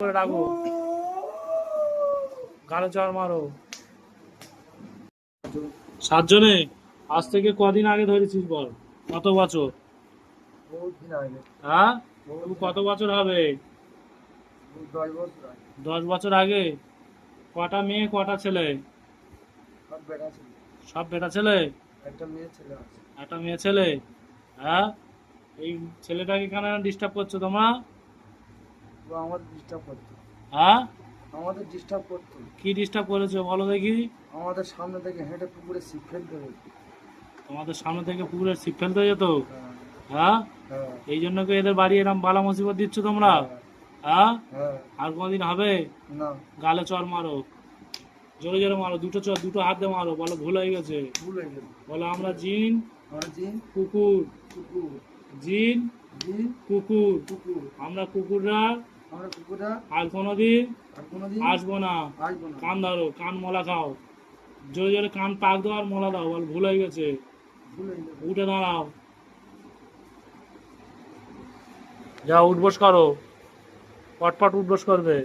করে রাখো, গালে চড় মারো। 7 জনে? আজ থেকে কদিন আগে ধরেছিস বল? কত বছর? হ্যাঁ, কত বছর হবে? 10 বছর আগে। কটা মেয়ে কটা ছেলে? সব বেটা ছেলে? একটা মেয়ে ছেলে। হ্যাঁ, এই ছেলেটাকে কেন ডিস্টার্ব করছো তোমরা? হ্যাঁ, আমাদের ডিস্টার্ব করতো। কি ডিস্টার্ব করেছো বলো দেখি? আমাদের সামনে থেকে হেঁটে পুকুরে ছিপ ফেলতে হতো। তোমাদের সামনে থেকে পুকুরের ছিপ ফেলতে যেত? হ্যাঁ, হ্যাঁ, হ্যাঁ, এই জন্য কি এদের বাড়ি এরম বালা মুসিবত দিচ্ছ তোমরা? হ্যাঁ, হ্যাঁ, হ্যাঁ, আর কোনদিন হবে? না, গালে চড় মারো, জোরে জোরে মারো, দুটো হাত দিয়ে মারো, বলো ভুল হয়ে গেছে। ভুল হয়ে গেল। বলো আমরা জিন আমরা জিন, কুকুর, কুকুর, জিন জিন, কুকুর, কুকুর, আমরা কুকুররা আমরা কুকুররা আর কোনোদিন আর কোনোদিন আসবো না। আসবো না। কান ধরো, কান মলা খাও, জোরে জোরে কান পাক দাও আর মলা দাও, বল ভুল হয়ে গেছে। ভুল হয়ে গেল। উঠে দাঁড়াও, যা উঠবোস করো, পটপট উঠবোস করবে।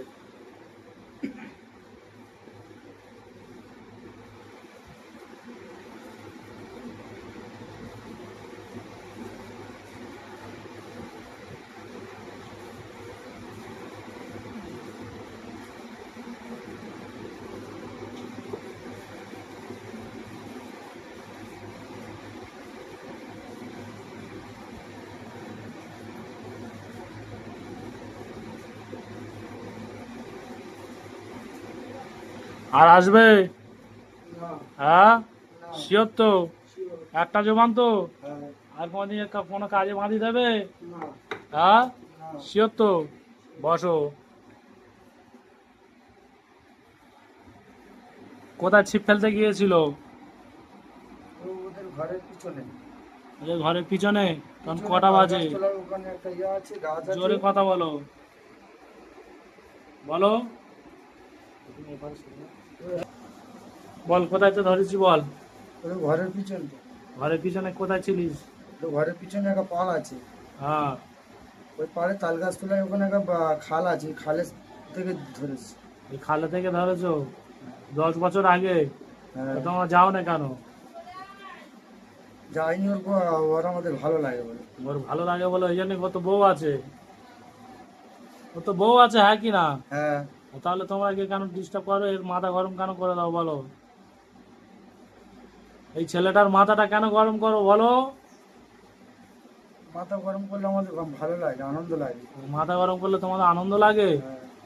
আর আসবে? না, হ্যাঁ, না, শিওর তো? sure, একটা জবান তো? হ্যাঁ, আর কোনোদিন কোনো কাজে বাঁধি দেবে? না, হ্যাঁ, না, শিওর তো? বসো। কোথায় ছিপ ফেলতে গিয়েছিল? ওদের ঘরের পিছনে। ওদের ঘরের পিছনে? তখন পিছনে কটা বাজে? গাছতলার ওখানে একটা ইয়ে আছে, গাছ আছে। জোরে কথা বলো, বলো। বল কোথায় তো ধরেছি বল। ওদের ঘরের পিছনে। ঘরের পিছনে কোথায় ছিলিস? ওদের ঘরের পিছনে একটা পাল আছে। হ্যাঁ, ওই পাড়ে তাল গাছ তোলায় ওখানে একটা খাল আছে, খালের থেকে ধরেছি। এই খালে থেকে ধরেছো? 10 বছর আগে? হ্যাঁ, তো তোমরা যাও না কেন? যাইনি, ওর আমাদের ভালো লাগে বলে। ওর ভালো লাগে বলে ওই জন্য? কত বউ আছে? ও তো বউ আছে, হ্যাঁ কি না? হ্যাঁ, তাহলে তোমরা কি কেন ডিস্টার্ব করো? এর মাথা গরম কেন করে দাও বলো? এই ছেলেটার মাথাটা কেন গরম করো বলো? মাথা গরম করলে আমাদের ভালো লাগে, আনন্দ লাগে। মাথা গরম করলে তোমাদের আনন্দ লাগে? হ্যাঁ।